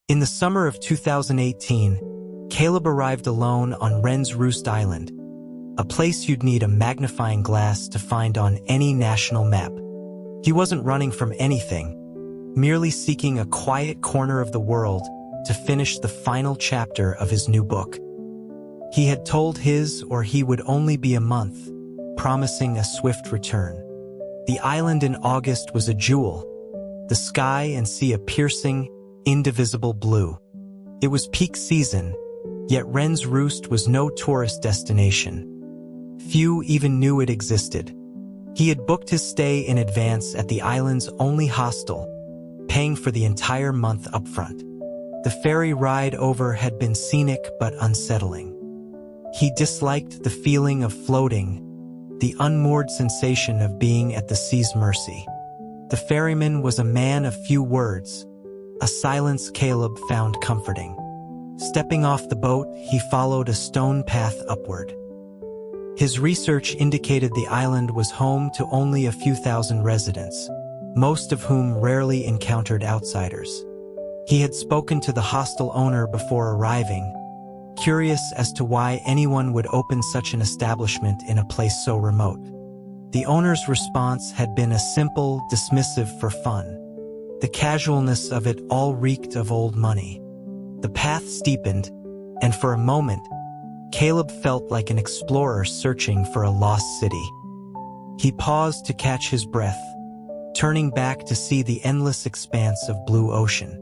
In the summer of 2018, Caleb arrived alone on Wren's Roost Island, a place you'd need a magnifying glass to find on any national map. He wasn't running from anything, merely seeking a quiet corner of the world to finish the final chapter of his new book. He had told he would only be a month, promising a swift return. The island in August was a jewel, the sky and sea a piercing, indivisible blue. It was peak season, yet Wren's Roost was no tourist destination. Few even knew it existed. He had booked his stay in advance at the island's only hostel, paying for the entire month upfront. The ferry ride over had been scenic but unsettling. He disliked the feeling of floating, the unmoored sensation of being at the sea's mercy. The ferryman was a man of few words, a silence Caleb found comforting. Stepping off the boat, he followed a stone path upward. His research indicated the island was home to only a few thousand residents, most of whom rarely encountered outsiders. He had spoken to the hostel owner before arriving, curious as to why anyone would open such an establishment in a place so remote. The owner's response had been a simple, dismissive for fun. The casualness of it all reeked of old money. The path steepened, and for a moment, Caleb felt like an explorer searching for a lost city. He paused to catch his breath, turning back to see the endless expanse of blue ocean.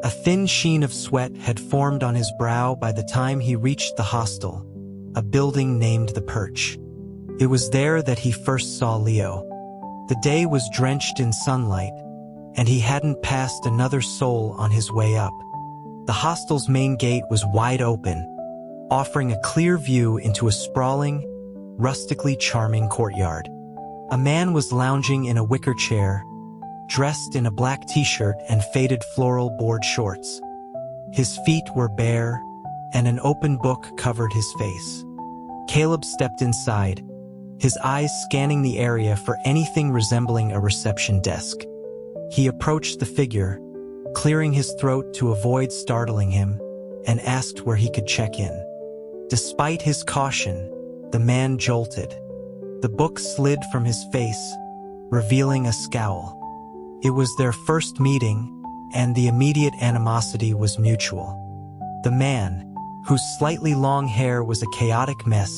A thin sheen of sweat had formed on his brow by the time he reached the hostel, a building named The Perch. It was there that he first saw Leo. The day was drenched in sunlight, and he hadn't passed another soul on his way up. The hostel's main gate was wide open, offering a clear view into a sprawling, rustically charming courtyard. A man was lounging in a wicker chair, dressed in a black t-shirt and faded floral board shorts. His feet were bare, and an open book covered his face. Caleb stepped inside, his eyes scanning the area for anything resembling a reception desk. He approached the figure, clearing his throat to avoid startling him, and asked where he could check in. Despite his caution, the man jolted. The book slid from his face, revealing a scowl. It was their first meeting, and the immediate animosity was mutual. The man, whose slightly long hair was a chaotic mess,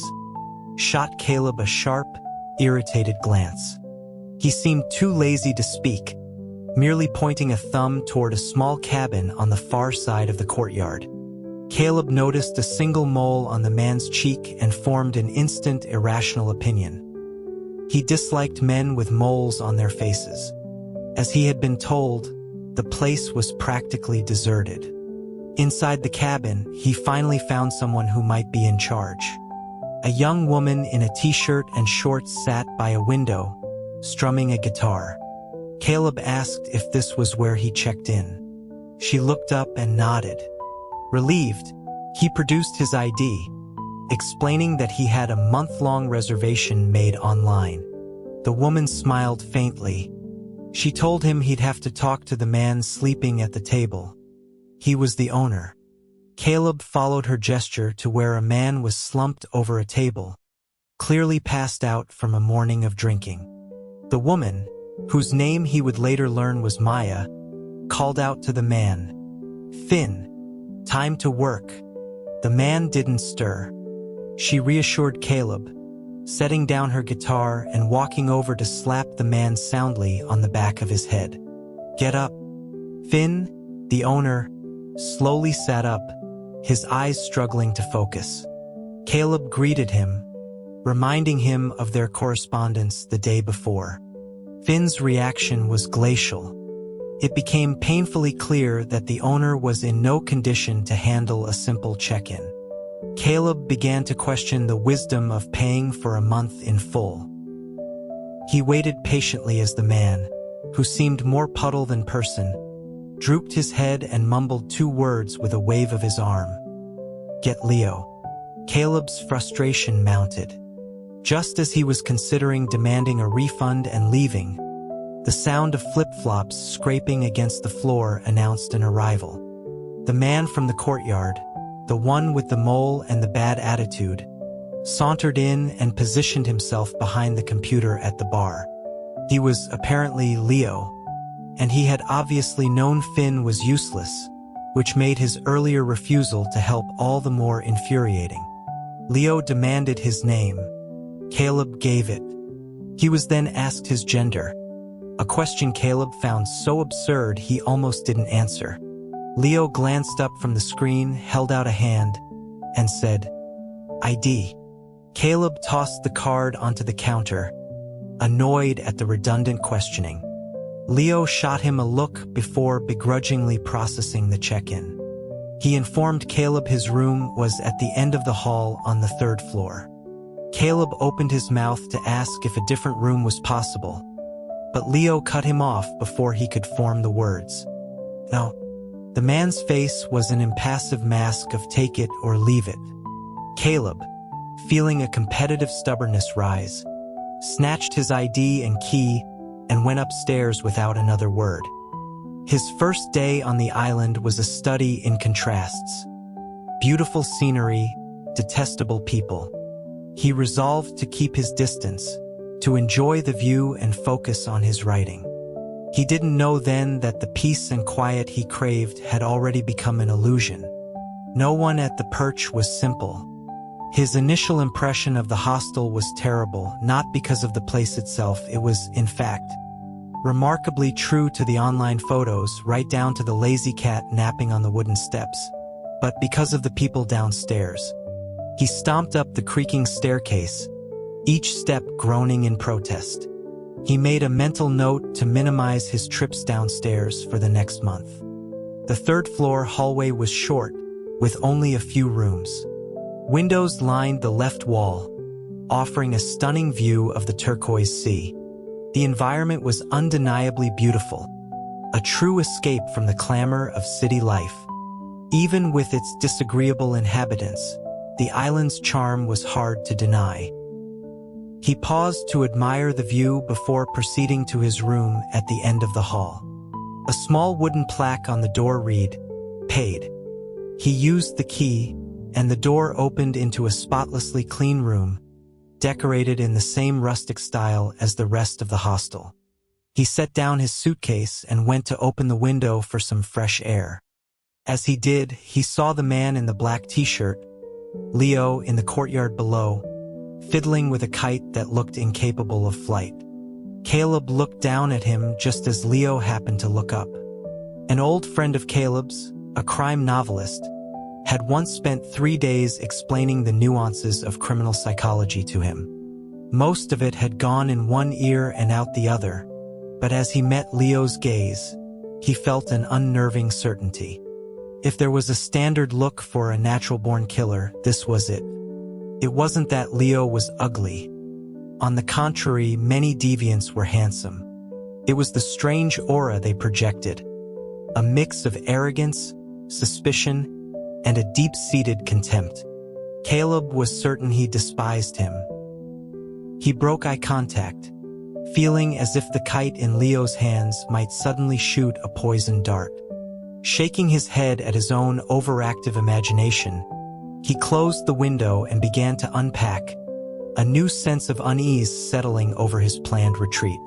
shot Caleb a sharp, irritated glance. He seemed too lazy to speak, merely pointing a thumb toward a small cabin on the far side of the courtyard. Caleb noticed a single mole on the man's cheek and formed an instant, irrational opinion. He disliked men with moles on their faces. As he had been told, the place was practically deserted. Inside the cabin, he finally found someone who might be in charge. A young woman in a t-shirt and shorts sat by a window, strumming a guitar. Caleb asked if this was where he checked in. She looked up and nodded. Relieved, he produced his ID, explaining that he had a month-long reservation made online. The woman smiled faintly. She told him he'd have to talk to the man sleeping at the table. He was the owner. Caleb followed her gesture to where a man was slumped over a table, clearly passed out from a morning of drinking. The woman, whose name he would later learn was Maya, called out to the man, "Finn, time to work." The man didn't stir. She reassured Caleb, setting down her guitar and walking over to slap the man soundly on the back of his head. "Get up." Finn, the owner, slowly sat up, his eyes struggling to focus. Caleb greeted him, reminding him of their correspondence the day before. Finn's reaction was glacial. It became painfully clear that the owner was in no condition to handle a simple check-in. Caleb began to question the wisdom of paying for a month in full. He waited patiently as the man, who seemed more puddle than person, drooped his head and mumbled two words with a wave of his arm. "Get Leo." Caleb's frustration mounted. Just as he was considering demanding a refund and leaving, the sound of flip-flops scraping against the floor announced an arrival. The man from the courtyard, the one with the mole and the bad attitude, sauntered in and positioned himself behind the computer at the bar. He was apparently Leo, and he had obviously known Finn was useless, which made his earlier refusal to help all the more infuriating. Leo demanded his name. Caleb gave it. He was then asked his gender, a question Caleb found so absurd he almost didn't answer. Leo glanced up from the screen, held out a hand, and said, "ID." Caleb tossed the card onto the counter, annoyed at the redundant questioning. Leo shot him a look before begrudgingly processing the check-in. He informed Caleb his room was at the end of the hall on the 3rd floor. Caleb opened his mouth to ask if a different room was possible, but Leo cut him off before he could form the words. No. The man's face was an impassive mask of take it or leave it. Caleb, feeling a competitive stubbornness rise, snatched his ID and key and went upstairs without another word. His first day on the island was a study in contrasts. Beautiful scenery, detestable people. He resolved to keep his distance, to enjoy the view and focus on his writing. He didn't know then that the peace and quiet he craved had already become an illusion. No one at the perch was simple. His initial impression of the hostel was terrible, not because of the place itself. It was, in fact, remarkably true to the online photos, right down to the lazy cat napping on the wooden steps, but because of the people downstairs. He stomped up the creaking staircase, each step groaning in protest. He made a mental note to minimize his trips downstairs for the next month. The 3rd floor hallway was short, with only a few rooms. Windows lined the left wall, offering a stunning view of the turquoise sea. The environment was undeniably beautiful, a true escape from the clamor of city life. Even with its disagreeable inhabitants, the island's charm was hard to deny. He paused to admire the view before proceeding to his room at the end of the hall. A small wooden plaque on the door read, "Paid." He used the key, and the door opened into a spotlessly clean room, decorated in the same rustic style as the rest of the hostel. He set down his suitcase and went to open the window for some fresh air. As he did, he saw the man in the black t-shirt, Leo, in the courtyard below, fiddling with a kite that looked incapable of flight. Caleb looked down at him just as Leo happened to look up. An old friend of Caleb's, a crime novelist, had once spent 3 days explaining the nuances of criminal psychology to him. Most of it had gone in one ear and out the other, but as he met Leo's gaze, he felt an unnerving certainty. If there was a standard look for a natural-born killer, this was it. It wasn't that Leo was ugly. On the contrary, many deviants were handsome. It was the strange aura they projected, a mix of arrogance, suspicion, and a deep-seated contempt. Caleb was certain he despised him. He broke eye contact, feeling as if the kite in Leo's hands might suddenly shoot a poisoned dart. Shaking his head at his own overactive imagination, he closed the window and began to unpack, a new sense of unease settling over his planned retreat.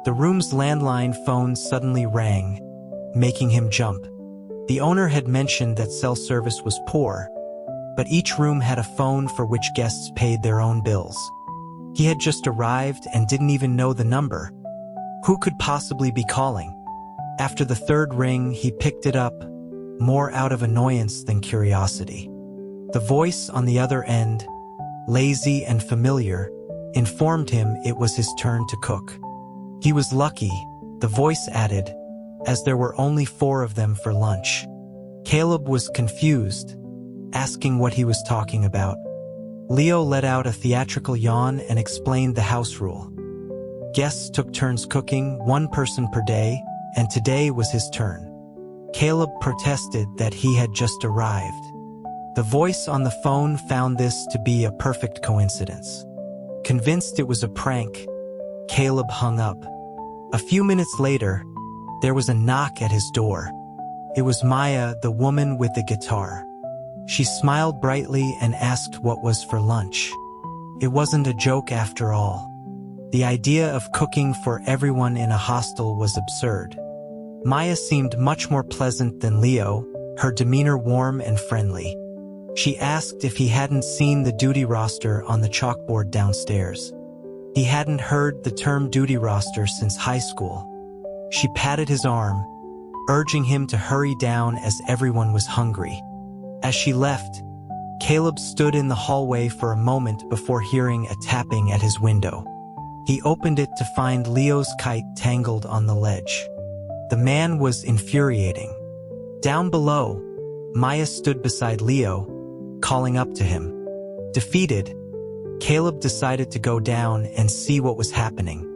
The room's landline phone suddenly rang, making him jump. The owner had mentioned that cell service was poor, but each room had a phone for which guests paid their own bills. He had just arrived and didn't even know the number. Who could possibly be calling? After the 3rd ring, he picked it up, more out of annoyance than curiosity. The voice on the other end, lazy and familiar, informed him it was his turn to cook. He was lucky, the voice added, as there were only 4 of them for lunch. Caleb was confused, asking what he was talking about. Leo let out a theatrical yawn and explained the house rule. Guests took turns cooking, 1 person per day, and today was his turn. Caleb protested that he had just arrived. The voice on the phone found this to be a perfect coincidence. Convinced it was a prank, Caleb hung up. A few minutes later, there was a knock at his door. It was Maya, the woman with the guitar. She smiled brightly and asked what was for lunch. It wasn't a joke after all. The idea of cooking for everyone in a hostel was absurd. Maya seemed much more pleasant than Leo, her demeanor warm and friendly. She asked if he hadn't seen the duty roster on the chalkboard downstairs. He hadn't heard the term duty roster since high school. She patted his arm, urging him to hurry down as everyone was hungry. As she left, Caleb stood in the hallway for a moment before hearing a tapping at his window. He opened it to find Leo's kite tangled on the ledge. The man was infuriating. Down below, Maya stood beside Leo, calling up to him. Defeated, Caleb decided to go down and see what was happening.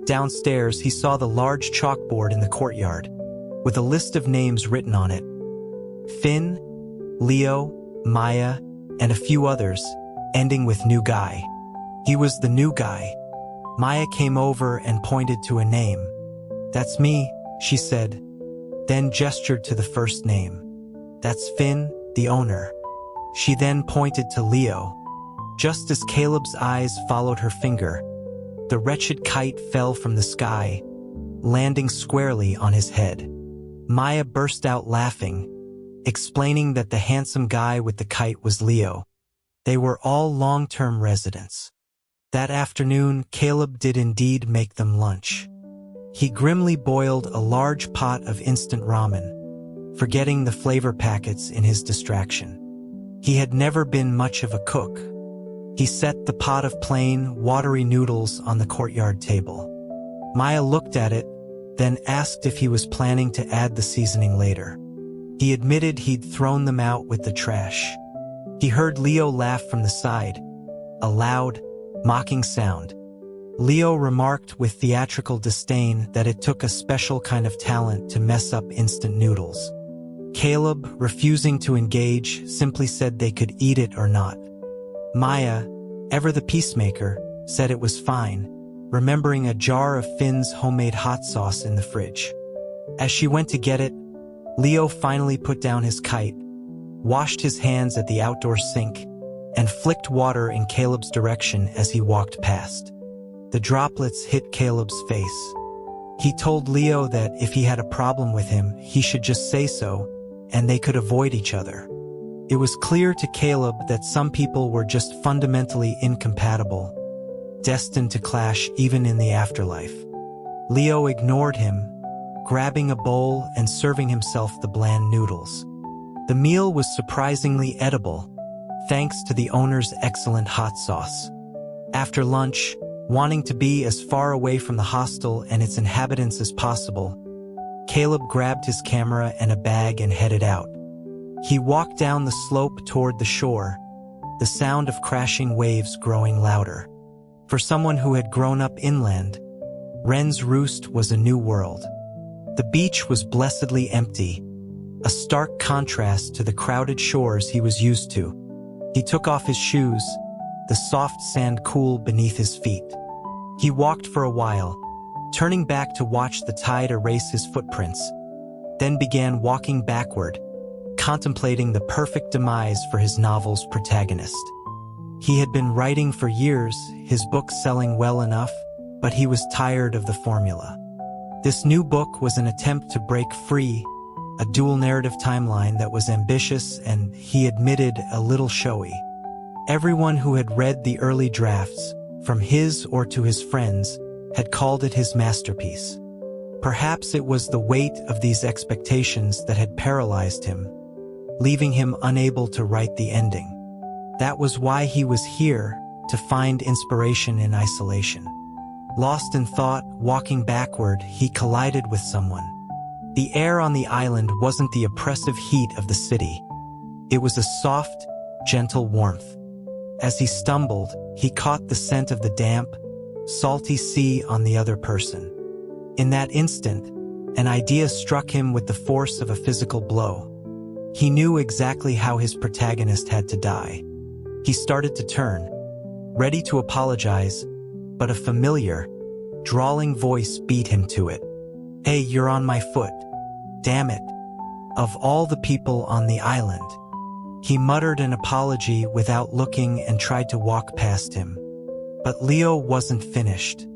Downstairs, he saw the large chalkboard in the courtyard, with a list of names written on it. Finn, Leo, Maya, and a few others, ending with new guy. He was the new guy. Maya came over and pointed to a name. "That's me," she said, then gestured to the first name. "That's Finn, the owner." She then pointed to Leo. Just as Caleb's eyes followed her finger, the wretched kite fell from the sky, landing squarely on his head. Maya burst out laughing, explaining that the handsome guy with the kite was Leo. They were all long-term residents. That afternoon, Caleb did indeed make them lunch. He grimly boiled a large pot of instant ramen, forgetting the flavor packets in his distraction. He had never been much of a cook. He set the pot of plain, watery noodles on the courtyard table. Maya looked at it, then asked if he was planning to add the seasoning later. He admitted he'd thrown them out with the trash. He heard Leo laugh from the side, a loud, mocking sound. Leo remarked with theatrical disdain that it took a special kind of talent to mess up instant noodles. Caleb, refusing to engage, simply said they could eat it or not. Maya, ever the peacemaker, said it was fine, remembering a jar of Finn's homemade hot sauce in the fridge. As she went to get it, Leo finally put down his kite, washed his hands at the outdoor sink, and flicked water in Caleb's direction as he walked past. The droplets hit Caleb's face. He told Leo that if he had a problem with him, he should just say so, and they could avoid each other. It was clear to Caleb that some people were just fundamentally incompatible, destined to clash even in the afterlife. Leo ignored him, grabbing a bowl and serving himself the bland noodles. The meal was surprisingly edible, thanks to the owner's excellent hot sauce. After lunch, wanting to be as far away from the hostel and its inhabitants as possible, Caleb grabbed his camera and a bag and headed out. He walked down the slope toward the shore, the sound of crashing waves growing louder. For someone who had grown up inland, Wren's Roost was a new world. The beach was blessedly empty, a stark contrast to the crowded shores he was used to. He took off his shoes, the soft sand cool beneath his feet. He walked for a while, turning back to watch the tide erase his footprints, then began walking backward, contemplating the perfect demise for his novel's protagonist. He had been writing for years, his book selling well enough, but he was tired of the formula. This new book was an attempt to break free, a dual narrative timeline that was ambitious and, he admitted, a little showy. Everyone who had read the early drafts, from his or to his friends, had called it his masterpiece. Perhaps it was the weight of these expectations that had paralyzed him, leaving him unable to write the ending. That was why he was here, to find inspiration in isolation. Lost in thought, walking backward, he collided with someone. The air on the island wasn't the oppressive heat of the city. It was a soft, gentle warmth. As he stumbled, he caught the scent of the damp, salty sea on the other person. In that instant, an idea struck him with the force of a physical blow. He knew exactly how his protagonist had to die. He started to turn, ready to apologize, but a familiar, drawling voice beat him to it. "Hey, you're on my foot. Damn it." Of all the people on the island. He muttered an apology without looking and tried to walk past him. But Leo wasn't finished.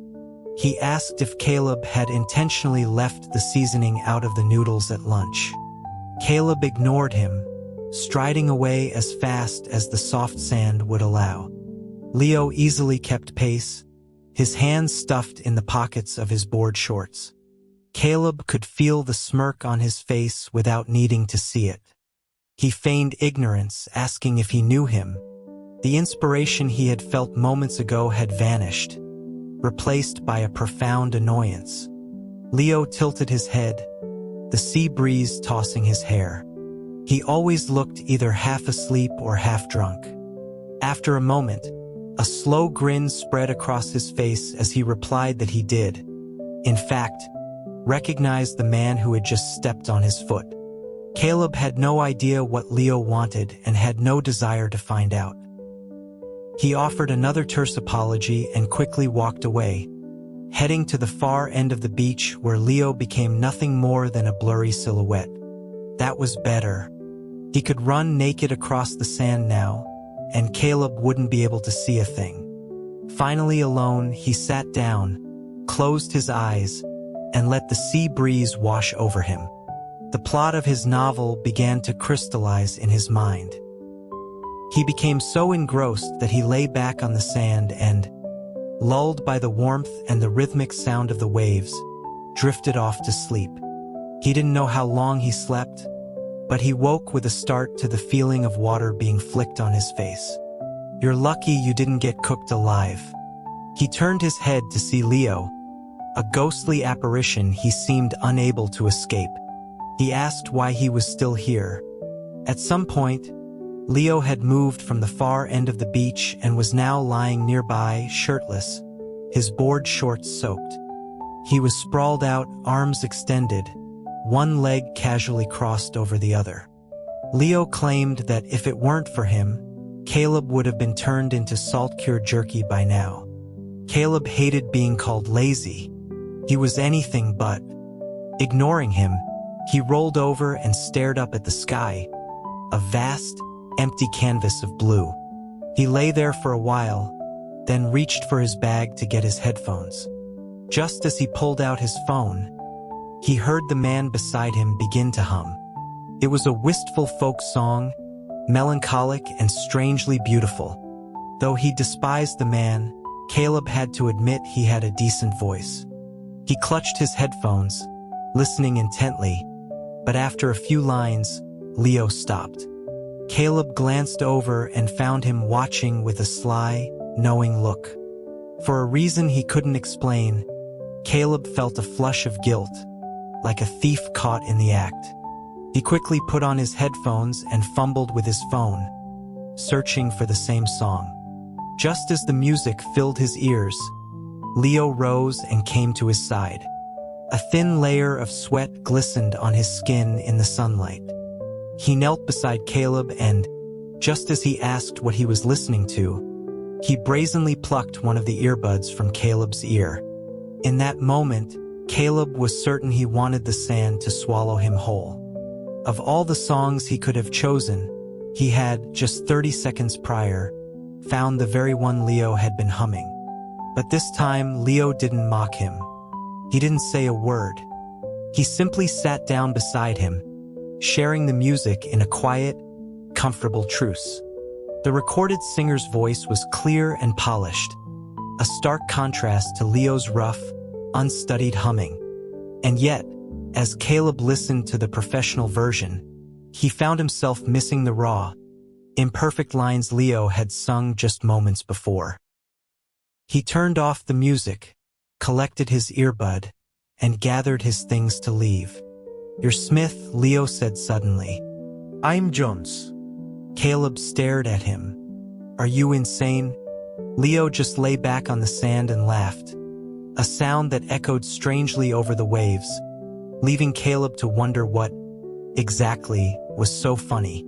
He asked if Caleb had intentionally left the seasoning out of the noodles at lunch. Caleb ignored him, striding away as fast as the soft sand would allow. Leo easily kept pace, his hands stuffed in the pockets of his board shorts. Caleb could feel the smirk on his face without needing to see it. He feigned ignorance, asking if he knew him. The inspiration he had felt moments ago had vanished, replaced by a profound annoyance. Leo tilted his head, the sea breeze tossing his hair. He always looked either half asleep or half drunk. After a moment, a slow grin spread across his face as he replied that he did, in fact, recognized the man who had just stepped on his foot. Caleb had no idea what Leo wanted and had no desire to find out. He offered another terse apology and quickly walked away, heading to the far end of the beach where Leo became nothing more than a blurry silhouette. That was better. He could run naked across the sand now, and Caleb wouldn't be able to see a thing. Finally alone, he sat down, closed his eyes, and let the sea breeze wash over him. The plot of his novel began to crystallize in his mind. He became so engrossed that he lay back on the sand and, lulled by the warmth and the rhythmic sound of the waves, drifted off to sleep. He didn't know how long he slept, but he woke with a start to the feeling of water being flicked on his face. "You're lucky you didn't get cooked alive." He turned his head to see Leo, a ghostly apparition he seemed unable to escape. He asked why he was still here. At some point, Leo had moved from the far end of the beach and was now lying nearby, shirtless, his board shorts soaked. He was sprawled out, arms extended, one leg casually crossed over the other. Leo claimed that if it weren't for him, Caleb would have been turned into salt-cured jerky by now. Caleb hated being called lazy. He was anything but. Ignoring him, he rolled over and stared up at the sky, a vast, empty canvas of blue. He lay there for a while, then reached for his bag to get his headphones. Just as he pulled out his phone, he heard the man beside him begin to hum. It was a wistful folk song, melancholic and strangely beautiful. Though he despised the man, Caleb had to admit he had a decent voice. He clutched his headphones, listening intently, but after a few lines, Leo stopped. Caleb glanced over and found him watching with a sly, knowing look. For a reason he couldn't explain, Caleb felt a flush of guilt, like a thief caught in the act. He quickly put on his headphones and fumbled with his phone, searching for the same song. Just as the music filled his ears, Leo rose and came to his side. A thin layer of sweat glistened on his skin in the sunlight. He knelt beside Caleb and, just as he asked what he was listening to, he brazenly plucked one of the earbuds from Caleb's ear. In that moment, Caleb was certain he wanted the sand to swallow him whole. Of all the songs he could have chosen, he had, just 30 seconds prior, found the very one Leo had been humming. But this time, Leo didn't mock him. He didn't say a word. He simply sat down beside him, sharing the music in a quiet, comfortable truce. The recorded singer's voice was clear and polished, a stark contrast to Leo's rough, unstudied humming. And yet, as Caleb listened to the professional version, he found himself missing the raw, imperfect lines Leo had sung just moments before. He turned off the music, collected his earbud, and gathered his things to leave. "You're Smith," Leo said suddenly. "I'm Jones." Caleb stared at him. "Are you insane?" Leo just lay back on the sand and laughed, a sound that echoed strangely over the waves, leaving Caleb to wonder what, exactly, was so funny.